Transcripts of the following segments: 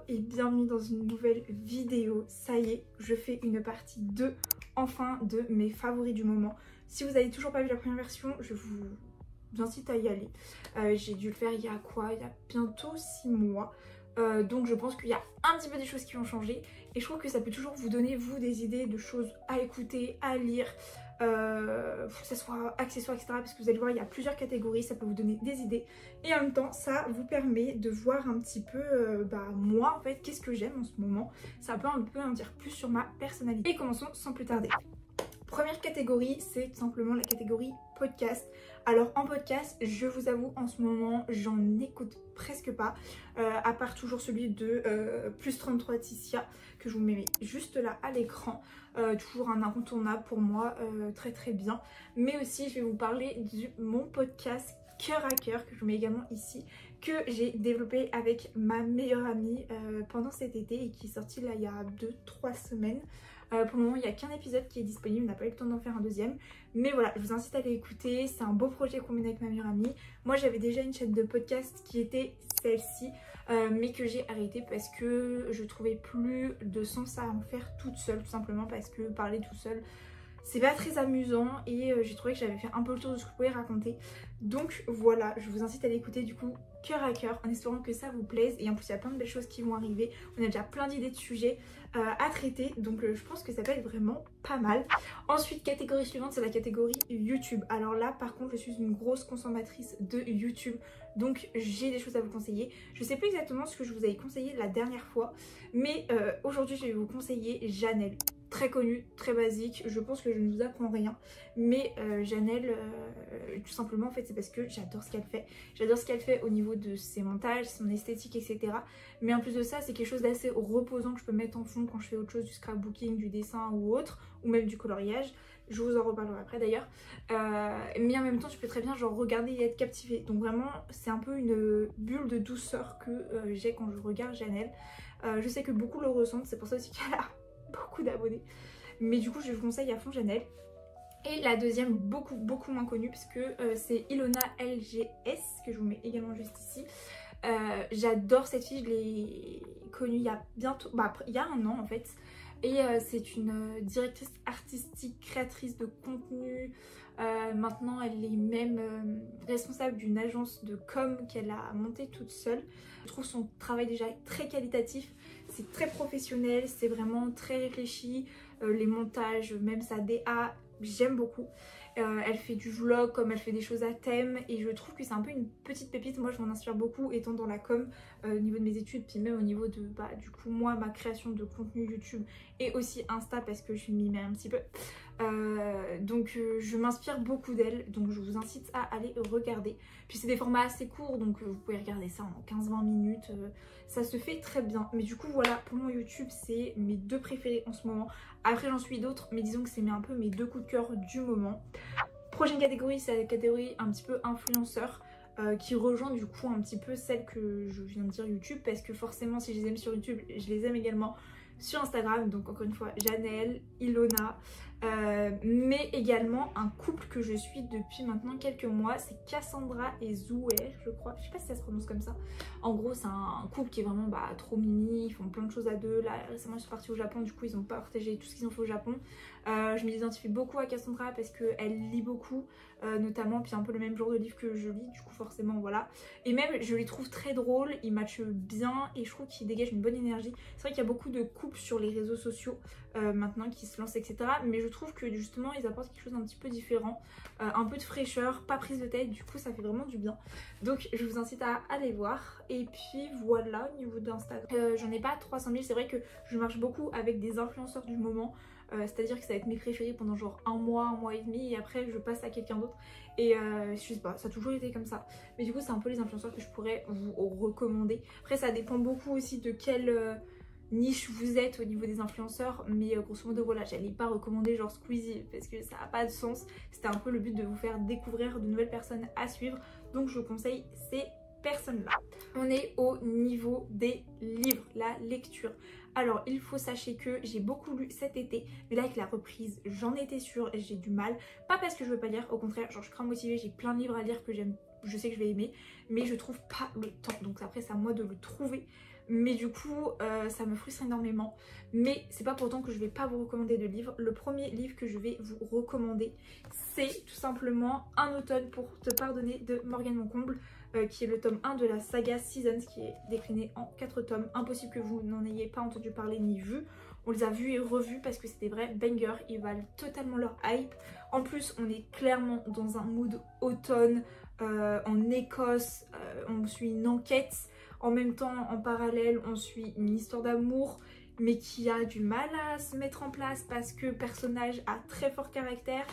et bienvenue dans une nouvelle vidéo. Ça y est, je fais une partie 2 enfin de mes favoris du moment. Si vous n'avez toujours pas vu la première version, je vous incite à y aller. J'ai dû le faire il y a quoi? Il y a bientôt 6 mois. Donc je pense qu'il y a un petit peu des choses qui ont changé et je trouve que ça peut toujours vous donner vous des idées de choses à écouter, à lire, que ce soit accessoires, etc. Parce que vous allez voir, il y a plusieurs catégories, ça peut vous donner des idées et en même temps ça vous permet de voir un petit peu moi en fait qu'est-ce que j'aime en ce moment. Ça peut un peu en dire plus sur ma personnalité. Et commençons sans plus tarder. Première catégorie, c'est tout simplement la catégorie podcast. Alors en podcast, je vous avoue, en ce moment, j'en écoute presque pas, à part toujours celui de Plus 33 Ticia, que je vous mets juste là à l'écran. Toujours un incontournable pour moi, très très bien. Mais aussi, je vais vous parler de mon podcast Cœur à Cœur, que je vous mets également ici, que j'ai développé avec ma meilleure amie pendant cet été et qui est sorti là il y a 2-3 semaines. Pour le moment il n'y a qu'un épisode qui est disponible, on n'a pas eu le temps d'en faire un deuxième, mais voilà, je vous incite à aller écouter. C'est un beau projet qu'on mène avec ma meilleure amie. Moi j'avais déjà une chaîne de podcast qui était celle-ci, mais que j'ai arrêtée parce que je trouvais plus de sens à en faire toute seule, tout simplement parce que parler tout seul c'est pas très amusant et j'ai trouvé que j'avais fait un peu le tour de ce que je pouvais raconter. Donc voilà, je vous incite à l'écouter du coup Cœur à Cœur en espérant que ça vous plaise. Et en plus il y a plein de belles choses qui vont arriver. On a déjà plein d'idées de sujets à traiter. Donc je pense que ça va être vraiment pas mal. Ensuite, catégorie suivante, c'est la catégorie YouTube. Alors là par contre je suis une grosse consommatrice de YouTube. Donc j'ai des choses à vous conseiller. Je sais plus exactement ce que je vous avais conseillé la dernière fois. Mais aujourd'hui je vais vous conseiller Janelle. Très connue, très basique, je pense que je ne vous apprends rien, mais Janelle, tout simplement en fait c'est parce que j'adore ce qu'elle fait. J'adore ce qu'elle fait au niveau de ses montages, son esthétique, etc. Mais en plus de ça, c'est quelque chose d'assez reposant que je peux mettre en fond quand je fais autre chose, du scrapbooking, du dessin ou autre, ou même du coloriage. Je vous en reparlerai après d'ailleurs. Mais en même temps, je peux très bien genre regarder et être captivée. Donc vraiment, c'est un peu une bulle de douceur que j'ai quand je regarde Janelle. Je sais que beaucoup le ressentent, c'est pour ça aussi qu'elle a beaucoup d'abonnés, mais du coup je vous conseille à fond Janelle. Et la deuxième beaucoup moins connue parce que c'est Ilona LGS, que je vous mets également juste ici. J'adore cette fille, je l'ai connue il y a bientôt, il y a un an en fait, et c'est une directrice artistique, créatrice de contenu. Maintenant elle est même responsable d'une agence de com qu'elle a montée toute seule. Je trouve son travail déjà très qualitatif, c'est très professionnel, c'est vraiment très réfléchi, les montages, même sa DA, j'aime beaucoup. Elle fait du vlog comme elle fait des choses à thème et je trouve que c'est un peu une petite pépite. Moi je m'en inspire beaucoup étant dans la com au niveau de mes études, puis même au niveau de du coup moi ma création de contenu YouTube et aussi Insta parce que je m'y mets un petit peu. Donc je m'inspire beaucoup d'elle, donc je vous incite à aller regarder. Puis c'est des formats assez courts, donc vous pouvez regarder ça en 15-20 minutes, ça se fait très bien. Mais du coup voilà, pour mon YouTube c'est mes deux préférés en ce moment. Après j'en suis d'autres, mais disons que c'est un peu mes deux coups de cœur du moment. Prochaine catégorie, c'est la catégorie un petit peu influenceur, qui rejoint du coup un petit peu celle que je viens de dire YouTube, parce que forcément si je les aime sur YouTube, je les aime également sur Instagram. Donc encore une fois Janelle, Ilona, mais également un couple que je suis depuis maintenant quelques mois, c'est Cassandra et Zouer je crois, je sais pas si ça se prononce comme ça. En gros c'est un couple qui est vraiment trop mimi, ils font plein de choses à deux. Là récemment ils sont partis au Japon, du coup ils ont partagé tout ce qu'ils ont fait au Japon. Je m'identifie beaucoup à Cassandra parce qu'elle lit beaucoup, notamment, puis un peu le même genre de livre que je lis, du coup forcément voilà. Et même je les trouve très drôles, ils matchent bien et je trouve qu'ils dégagent une bonne énergie. C'est vrai qu'il y a beaucoup de couples sur les réseaux sociaux maintenant qui se lancent, etc. Mais je trouve que justement ils apportent quelque chose d'un petit peu différent, un peu de fraîcheur, pas prise de tête, du coup ça fait vraiment du bien. Donc je vous incite à aller voir. Et puis voilà, au niveau d'Instagram, j'en ai pas 300 000, c'est vrai que je marche beaucoup avec des influenceurs du moment. C'est-à-dire que ça va être mes préférés pendant genre un mois et demi et après je passe à quelqu'un d'autre et je sais pas, ça a toujours été comme ça. Mais du coup c'est un peu les influenceurs que je pourrais vous recommander. Après ça dépend beaucoup aussi de quelle niche vous êtes au niveau des influenceurs, mais grosso modo voilà, j'allais pas recommander genre Squeezie parce que ça n'a pas de sens. C'était un peu le but de vous faire découvrir de nouvelles personnes à suivre, donc je vous conseille ces personnes-là. On est au niveau des livres, la lecture. Alors il faut sachez que j'ai beaucoup lu cet été, mais là avec la reprise j'en étais sûre et j'ai du mal. Pas parce que je veux pas lire, au contraire, genre je suis grave motivée, j'ai plein de livres à lire que j'aime, je sais que je vais aimer, mais je trouve pas le temps. Donc après c'est à moi de le trouver mais du coup ça me frustre énormément. Mais c'est pas pour autant que je vais pas vous recommander de livres. Le premier livre que je vais vous recommander, c'est tout simplement Un automne pour te pardonner de Morgane Moncomble, qui est le tome 1 de la saga Seasons, qui est décliné en 4 tomes. Impossible que vous n'en ayez pas entendu parler ni vu. On les a vus et revus parce que c'est des vrais bangers, ils valent totalement leur hype. En plus, on est clairement dans un mood automne, en Écosse, on suit une enquête. En même temps, en parallèle, on suit une histoire d'amour, mais qui a du mal à se mettre en place parce que le personnage a très fort caractère.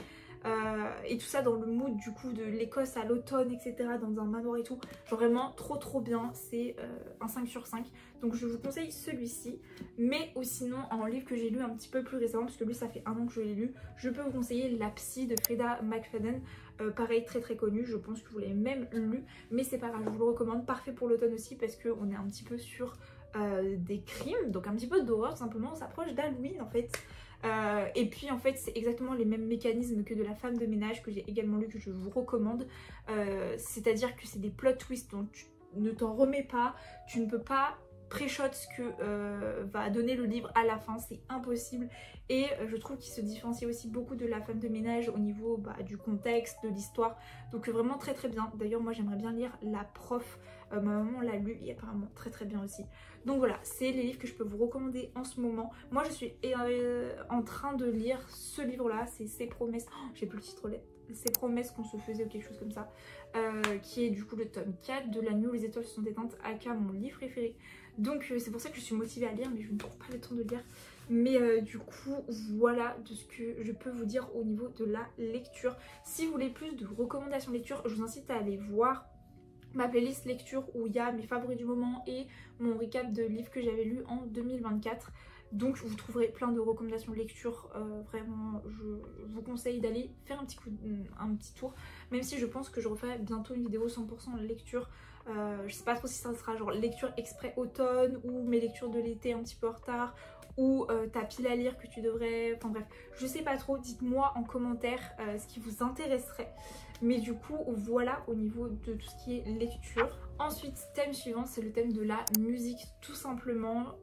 Et tout ça dans le mood du coup de l'Écosse à l'automne, etc. dans un manoir et tout. Genre vraiment trop bien, c'est un 5 sur 5. Donc je vous conseille celui-ci. Mais ou sinon en livre que j'ai lu un petit peu plus récemment, parce que lui ça fait 1 an que je l'ai lu, je peux vous conseiller La Psy de Frida McFadden. Pareil, très connu, je pense que vous l'avez même lu, mais c'est pas grave, je vous le recommande. Parfait pour l'automne aussi parce qu'on est un petit peu sur des crimes, donc un petit peu d'horreur simplement, on s'approche d'Halloween en fait. Et puis en fait c'est exactement les mêmes mécanismes que de La Femme de ménage que j'ai également lu, que je vous recommande. C'est à dire que c'est des plot twists dont tu ne t'en remets pas, tu ne peux pas pré-shot ce que va donner le livre à la fin, c'est impossible. Et je trouve qu'il se différencie aussi beaucoup de La Femme de ménage au niveau du contexte, de l'histoire, donc vraiment très bien. D'ailleurs moi j'aimerais bien lire La Prof, ma maman l'a lu et apparemment très bien aussi. Donc voilà, c'est les livres que je peux vous recommander en ce moment. Moi je suis en train de lire ce livre là, c'est Ces promesses, oh, j'ai plus le titre, Ces promesses qu'on se faisait ou quelque chose comme ça, qui est du coup le tome 4 de La nuit où les étoiles se sont éteintes, aka mon livre préféré. Donc c'est pour ça que je suis motivée à lire, mais je ne trouve pas le temps de lire. Mais du coup voilà de ce que je peux vous dire au niveau de la lecture. Si vous voulez plus de recommandations de lecture, je vous incite à aller voir ma playlist lecture où il y a mes favoris du moment et mon recap de livres que j'avais lus en 2024. Donc vous trouverez plein de recommandations de lecture, vraiment je vous conseille d'aller faire un petit tour, même si je pense que je referai bientôt une vidéo 100% lecture. Je sais pas trop si ça sera genre lecture exprès automne ou mes lectures de l'été un petit peu en retard, ou ta pile à lire que tu devrais, enfin bref, je sais pas trop, dites-moi en commentaire ce qui vous intéresserait. Mais du coup voilà au niveau de tout ce qui est lecture. Ensuite, thème suivant, c'est le thème de la musique tout simplement.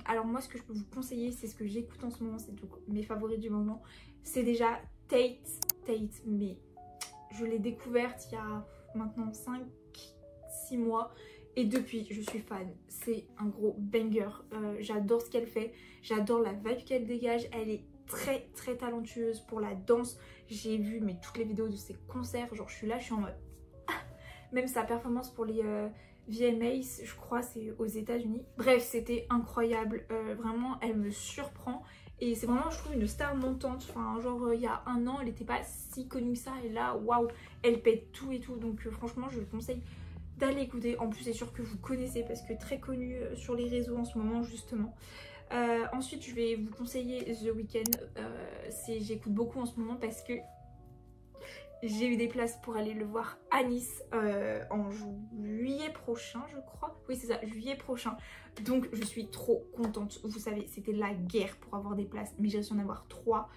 Alors moi ce que je peux vous conseiller, c'est ce que j'écoute en ce moment, c'est donc mes favoris du moment. C'est déjà Tate, mais je l'ai découverte il y a maintenant 5-6 mois. Et depuis, je suis fan. C'est un gros banger. J'adore ce qu'elle fait. J'adore la vibe qu'elle dégage. Elle est très talentueuse pour la danse. J'ai vu toutes les vidéos de ses concerts. Genre, je suis là, je suis en mode... Même sa performance pour les VMAs, je crois, c'est aux États-Unis. Bref, c'était incroyable. Vraiment, elle me surprend. Et c'est vraiment, je trouve, une star montante. Enfin, genre, il y a 1 an, elle n'était pas si connue que ça. Et là, waouh, elle pète tout et tout. Donc, franchement, je vous conseille d'aller écouter. En plus c'est sûr que vous connaissez parce que très connu sur les réseaux en ce moment justement. Ensuite je vais vous conseiller The Weeknd. J'écoute beaucoup en ce moment parce que j'ai eu des places pour aller le voir à Nice en juillet prochain je crois. Oui c'est ça, juillet prochain. Donc je suis trop contente. Vous savez c'était la guerre pour avoir des places, mais j'ai réussi à en avoir 3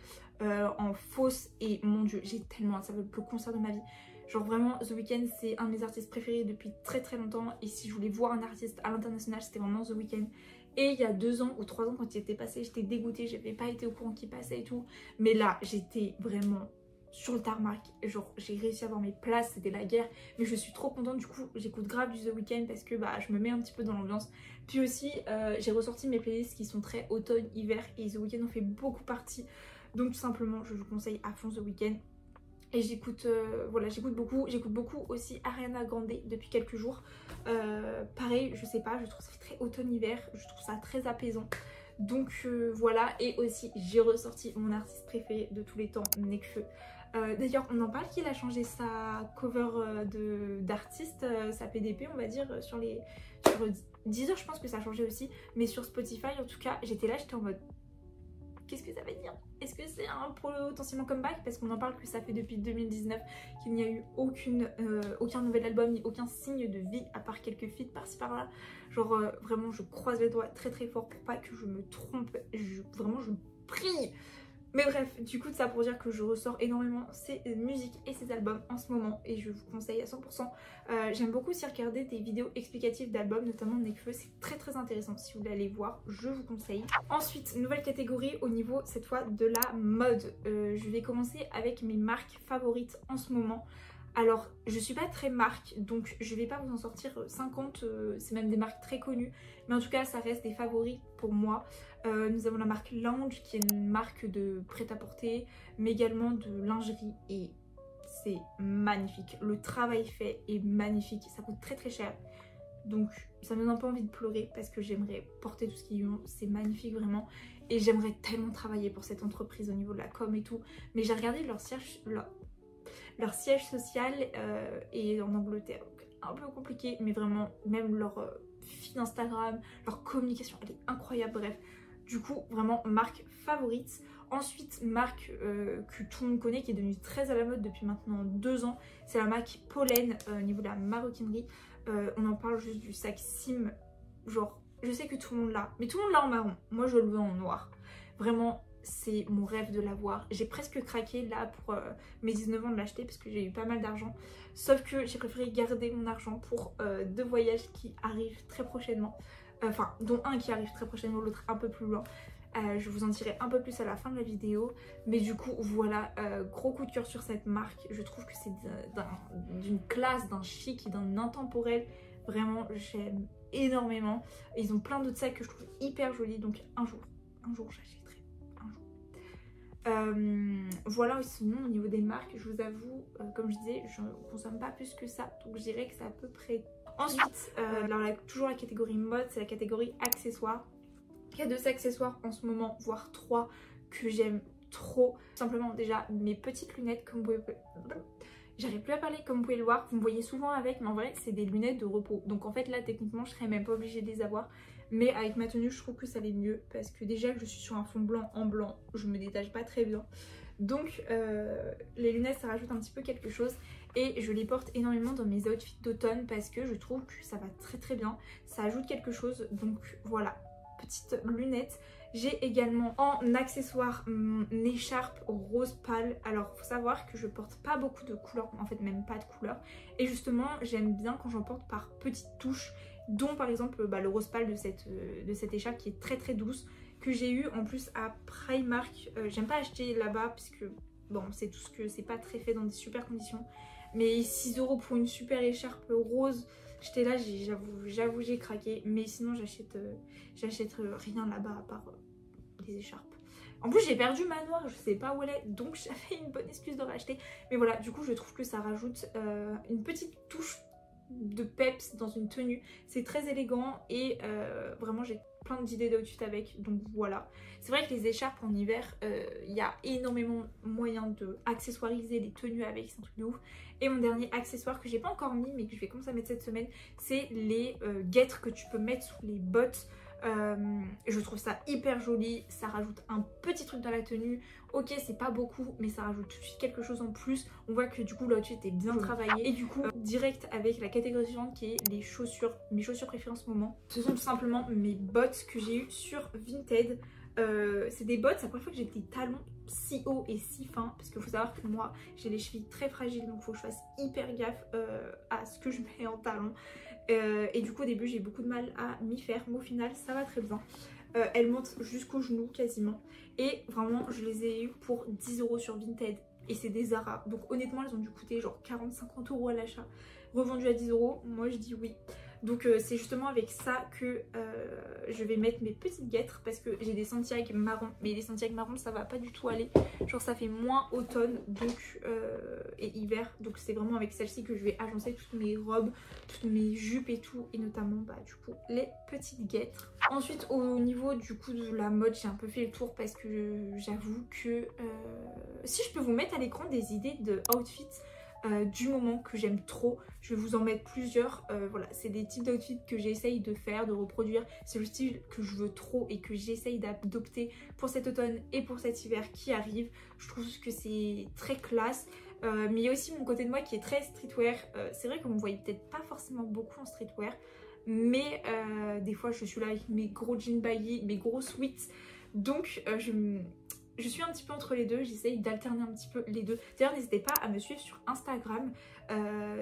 en fausse et mon dieu j'ai tellement hâte, ça va être le concert de ma vie. Genre vraiment The Weeknd c'est un de mes artistes préférés depuis très longtemps, et si je voulais voir un artiste à l'international c'était vraiment The Weeknd. Et il y a 2 ans ou 3 ans quand il était passé j'étais dégoûtée, j'avais pas été au courant qu'il passait et tout. Mais là j'étais vraiment sur le tarmac, genre j'ai réussi à avoir mes places, c'était la guerre. Mais je suis trop contente, du coup j'écoute grave du The Weeknd parce que je me mets un petit peu dans l'ambiance. Puis aussi j'ai ressorti mes playlists qui sont très automne-hiver et The Weeknd en fait beaucoup partie. Donc tout simplement je vous conseille à fond The Weeknd. Et j'écoute voilà, j'écoute beaucoup aussi Ariana Grande depuis quelques jours. Pareil, je sais pas, je trouve ça fait très automne-hiver, je trouve ça très apaisant. Donc voilà, et aussi j'ai ressorti mon artiste préféré de tous les temps, Nekfeu. D'ailleurs on en parle qu'il a changé sa cover d'artiste, sa PDP on va dire, sur Deezer je pense que ça a changé aussi. Mais sur Spotify en tout cas j'étais là, j'étais en mode... Qu'est-ce que ça veut dire? Est-ce que c'est un potentiellement comeback? Parce qu'on en parle que ça fait depuis 2019 qu'il n'y a eu aucun nouvel album, ni aucun signe de vie à part quelques feats par-ci par-là. Genre vraiment je croise les doigts très fort pour pas que je me trompe. Vraiment je prie Mais bref, du coup ça pour dire que je ressors énormément ces musiques et ces albums en ce moment et je vous conseille à 100%. J'aime beaucoup aussi regarder des vidéos explicatives d'albums, notamment de Nekfeu, c'est très intéressant. Si vous voulez aller voir, je vous conseille. Ensuite, nouvelle catégorie au niveau cette fois de la mode. Je vais commencer avec mes marques favorites en ce moment. Alors, je suis pas très marque, donc je vais pas vous en sortir 50, c'est même des marques très connues, mais en tout cas ça reste des favoris pour moi. Nous avons la marque Lounge qui est une marque de prêt-à-porter, mais également de lingerie et c'est magnifique. Le travail fait est magnifique, ça coûte très cher, donc ça me donne un peu envie de pleurer parce que j'aimerais porter tout ce qu'ils ont, c'est magnifique vraiment. Et j'aimerais tellement travailler pour cette entreprise au niveau de la com et tout, mais j'ai regardé leur siège social est en Angleterre, donc un peu compliqué, mais vraiment même leur feed Instagram, leur communication elle est incroyable. Bref, du coup vraiment marque favorite. Ensuite marque que tout le monde connaît, qui est devenue très à la mode depuis maintenant 2 ans, c'est la marque Pollen au niveau de la maroquinerie. On en parle juste du sac Sim, genre je sais que tout le monde l'a, mais tout le monde l'a en marron, moi je le veux en noir. Vraiment c'est mon rêve de l'avoir. J'ai presque craqué là pour mes 19 ans de l'acheter parce que j'ai eu pas mal d'argent. Sauf que j'ai préféré garder mon argent pour 2 voyages qui arrivent très prochainement. Enfin, dont un qui arrive très prochainement, l'autre un peu plus loin. Je vous en dirai un peu plus à la fin de la vidéo. Mais du coup, voilà, gros coup de cœur sur cette marque. Je trouve que c'est d'une classe, d'un chic et d'un intemporel. Vraiment, j'aime énormément. Et ils ont plein d'autres sacs que je trouve hyper jolis. Donc un jour j'achèterai. Voilà, sinon au niveau des marques, je vous avoue, comme je disais, je ne consomme pas plus que ça, donc je dirais que c'est à peu près. Ensuite, alors toujours la catégorie mode, c'est la catégorie accessoires. Il y a 2 accessoires en ce moment, voire 3, que j'aime trop. Simplement déjà mes petites lunettes, comme vous pouvez... J'arrive plus à parler, comme vous pouvez le voir, vous me voyez souvent avec, mais en vrai c'est des lunettes de repos. Donc en fait là techniquement je serais même pas obligée de les avoir. Mais avec ma tenue, je trouve que ça allait mieux parce que déjà que je suis sur un fond blanc en blanc, je me détache pas très bien. Donc les lunettes, ça rajoute un petit peu quelque chose et je les porte énormément dans mes outfits d'automne parce que je trouve que ça va très bien. Ça ajoute quelque chose, donc voilà, petites lunettes. J'ai également en accessoire une écharpe rose pâle. Alors faut savoir que je porte pas beaucoup de couleurs, en fait même pas de couleurs. Et justement j'aime bien quand j'en porte par petites touches, dont par exemple le rose pâle de cette écharpe qui est très douce, que j'ai eu en plus à Primark. J'aime pas acheter là-bas parce que bon c'est tout ce que c'est pas très fait dans des super conditions. Mais 6 € pour une super écharpe rose, j'étais là, j'avoue j'ai craqué. Mais sinon j'achète rien là-bas à part des écharpes. En plus j'ai perdu ma noire, je sais pas où elle est, donc j'avais une bonne excuse de racheter. Mais voilà, du coup je trouve que ça rajoute une petite touche de peps dans une tenue. C'est très élégant et vraiment j'ai plein d'idées d'outfit avec, donc voilà. C'est vrai que les écharpes en hiver, il y a énormément moyen de accessoiriser les tenues avec, c'est un truc de ouf. Et mon dernier accessoire que j'ai pas encore mis mais que je vais commencer à mettre cette semaine, c'est les guêtres que tu peux mettre sous les bottes. Je trouve ça hyper joli, ça rajoute un petit truc dans la tenue. Ok, c'est pas beaucoup mais ça rajoute tout de suite quelque chose en plus. On voit que du coup l'outfit est bien travaillé. Et du coup direct avec la catégorie suivante qui est les chaussures. Mes chaussures préférées en ce moment, ce sont tout simplement mes bottes que j'ai eues sur Vinted. C'est des bottes, c'est la première fois que j'ai des talons si hauts et si fins, parce qu'il faut savoir que moi j'ai les chevilles très fragiles, donc il faut que je fasse hyper gaffe à ce que je mets en talons. Et du coup au début j'ai beaucoup de mal à m'y faire, mais au final ça va très bien. Elles montent jusqu'au genou quasiment, et vraiment je les ai eues pour 10 € sur Vinted, et c'est des Zara, donc honnêtement elles ont dû coûter genre 40-50 € à l'achat. Revendues à 10 €, moi je dis oui. Donc c'est justement avec ça que je vais mettre mes petites guêtres, parce que j'ai des Santiago marron, mais les Santiago marron ça va pas du tout aller, genre ça fait moins automne donc et hiver, donc c'est vraiment avec celle-ci que je vais agencer toutes mes robes, toutes mes jupes et tout, et notamment du coup les petites guêtres. Ensuite au niveau du coup de la mode, j'ai un peu fait le tour parce que j'avoue que si je peux vous mettre à l'écran des idées de outfits du moment que j'aime trop, je vais vous en mettre plusieurs. Voilà, c'est des types d'outfits que j'essaye de faire, de reproduire. C'est le style que je veux trop et que j'essaye d'adopter pour cet automne et pour cet hiver qui arrive. Je trouve que c'est très classe. Mais il y a aussi mon côté de moi qui est très streetwear. C'est vrai que vous me voyez peut-être pas forcément beaucoup en streetwear, mais des fois je suis là avec mes gros jeans baggy, mes gros sweats. Donc je suis un petit peu entre les deux, j'essaye d'alterner un petit peu les deux. D'ailleurs n'hésitez pas à me suivre sur Instagram,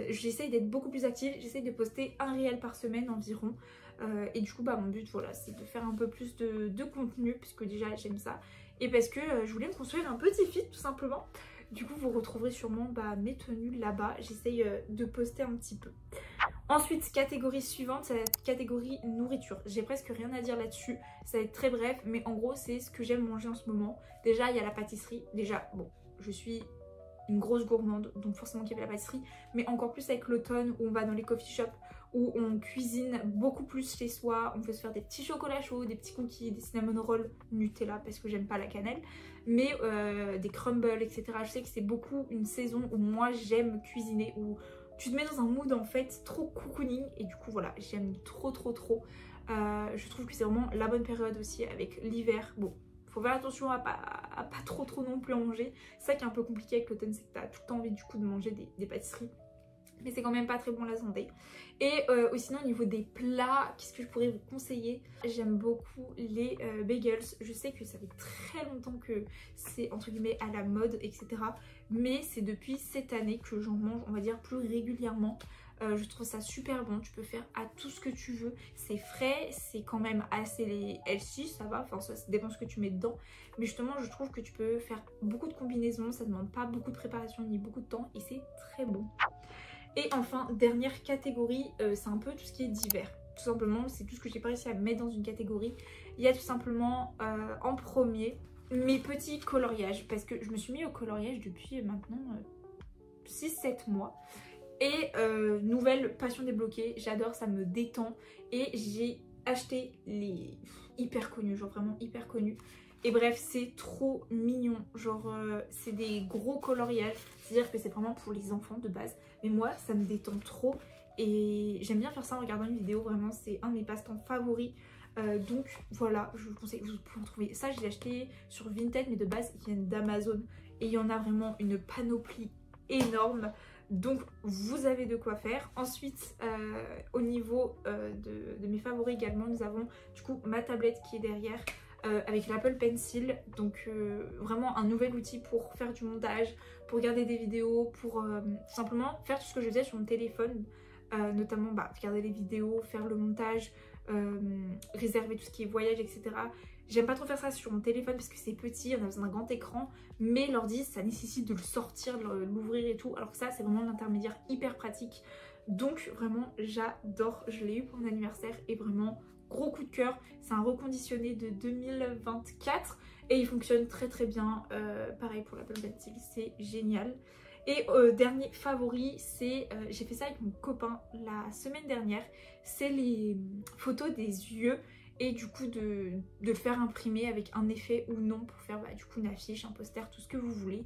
j'essaye d'être beaucoup plus active, j'essaye de poster un réel par semaine environ. Et du coup bah mon but voilà c'est de faire un peu plus de contenu puisque déjà j'aime ça. Et parce que je voulais me construire un petit feed tout simplement. Du coup vous retrouverez sûrement bah, mes tenues là-bas, j'essaye de poster un petit peu. Ensuite, catégorie suivante, c'est la catégorie nourriture. J'ai presque rien à dire là-dessus, ça va être très bref, mais en gros c'est ce que j'aime manger en ce moment. Déjà il y a la pâtisserie, déjà bon je suis une grosse gourmande donc forcément qu'il y avait la pâtisserie, mais encore plus avec l'automne où on va dans les coffee shops, où on cuisine beaucoup plus chez soi, on peut se faire des petits chocolats chauds, des petits cookies, des cinnamon rolls Nutella parce que j'aime pas la cannelle, mais des crumbles etc. Je sais que c'est beaucoup une saison où moi j'aime cuisiner, où tu te mets dans un mood en fait trop cocooning et du coup voilà j'aime trop. Je trouve que c'est vraiment la bonne période aussi avec l'hiver. Bon, faut faire attention à pas trop non plus en manger. C'est ça qui est un peu compliqué avec l'automne, c'est que t'as tout le temps envie du coup de manger des pâtisseries. Mais c'est quand même pas très bon à la santé. Et sinon au niveau des plats, qu'est-ce que je pourrais vous conseiller? J'aime beaucoup les bagels. Je sais que ça fait très longtemps que c'est entre guillemets à la mode etc. Mais c'est depuis cette année que j'en mange on va dire plus régulièrement. Je trouve ça super bon, tu peux faire à tout ce que tu veux, c'est frais, c'est quand même assez healthy, ça va, enfin ça dépend ce que tu mets dedans, mais justement je trouve que tu peux faire beaucoup de combinaisons, ça demande pas beaucoup de préparation ni beaucoup de temps et c'est très bon. Et enfin dernière catégorie, c'est un peu tout ce qui est divers, tout simplement c'est tout ce que j'ai pas réussi à mettre dans une catégorie. Il y a tout simplement en premier mes petits coloriages, parce que je me suis mis au coloriage depuis maintenant 6-7 mois. Et nouvelle passion débloquée, j'adore, ça me détend. Et j'ai acheté les hyper connus, genre vraiment hyper connus. Et bref, c'est trop mignon, genre c'est des gros coloriages, c'est-à-dire que c'est vraiment pour les enfants de base. Mais moi, ça me détend trop et j'aime bien faire ça en regardant une vidéo, vraiment c'est un de mes passe-temps favoris. Donc voilà, je vous conseille, vous pouvez en trouver. Ça, je l'ai acheté sur Vinted, mais de base, ils viennent d'Amazon. Et il y en a vraiment une panoplie énorme. Donc vous avez de quoi faire. Ensuite au niveau de mes favoris également, nous avons du coup ma tablette qui est derrière avec l'Apple Pencil. Donc vraiment un nouvel outil pour faire du montage, pour regarder des vidéos, pour tout simplement faire tout ce que je faisais sur mon téléphone. Notamment bah, regarder les vidéos, faire le montage, réserver tout ce qui est voyage etc. J'aime pas trop faire ça sur mon téléphone parce que c'est petit, on a besoin d'un grand écran, mais l'ordi ça nécessite de le sortir, de l'ouvrir et tout, alors que ça c'est vraiment l'intermédiaire hyper pratique. Donc vraiment j'adore, je l'ai eu pour mon anniversaire et vraiment gros coup de cœur. C'est un reconditionné de 2024 et il fonctionne très bien, pareil pour l'Apple Pencil, c'est génial. Et dernier favori, c'est, j'ai fait ça avec mon copain la semaine dernière, c'est les photos des yeux. Et du coup de le faire imprimer avec un effet ou non pour faire bah, du coup une affiche, un poster, tout ce que vous voulez.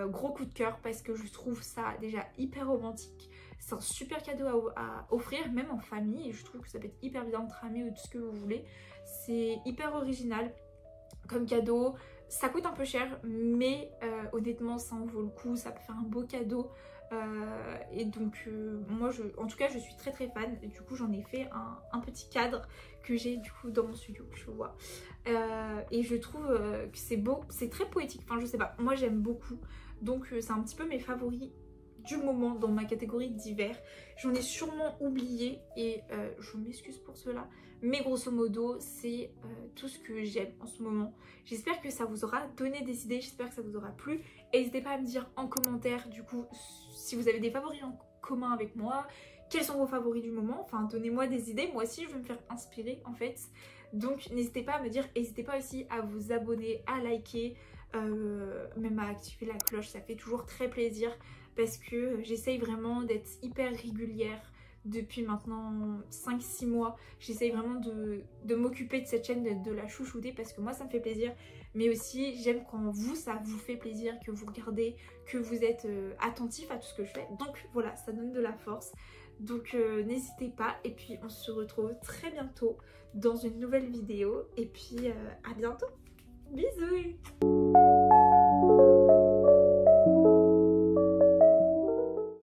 Gros coup de cœur parce que je trouve ça déjà hyper romantique. C'est un super cadeau à offrir même en famille et je trouve que ça peut être hyper bien entre amis ou tout ce que vous voulez. C'est hyper original comme cadeau. Ça coûte un peu cher mais honnêtement ça en vaut le coup, ça peut faire un beau cadeau. Et donc moi en tout cas je suis très fan et du coup j'en ai fait un petit cadre que j'ai du coup dans mon studio, tu vois, et je trouve que c'est beau, c'est très poétique, enfin je sais pas, moi j'aime beaucoup, donc c'est un petit peu mes favoris du moment dans ma catégorie d'hiver. J'en ai sûrement oublié et je m'excuse pour cela, mais grosso modo c'est tout ce que j'aime en ce moment. J'espère que ça vous aura donné des idées, j'espère que ça vous aura plu. N'hésitez pas à me dire en commentaire du coup si vous avez des favoris en commun avec moi, quels sont vos favoris du moment, enfin donnez-moi des idées, moi aussi je vais me faire inspirer en fait. Donc n'hésitez pas à me dire, n'hésitez pas aussi à vous abonner, à liker, même à activer la cloche, ça fait toujours très plaisir parce que j'essaye vraiment d'être hyper régulière depuis maintenant 5-6 mois. J'essaye vraiment de m'occuper de cette chaîne, de la chouchouter parce que moi ça me fait plaisir, mais aussi j'aime quand vous, ça vous fait plaisir, que vous regardez, que vous êtes attentif à tout ce que je fais. Donc voilà, ça donne de la force. Donc n'hésitez pas et puis on se retrouve très bientôt dans une nouvelle vidéo et puis à bientôt. Bisous.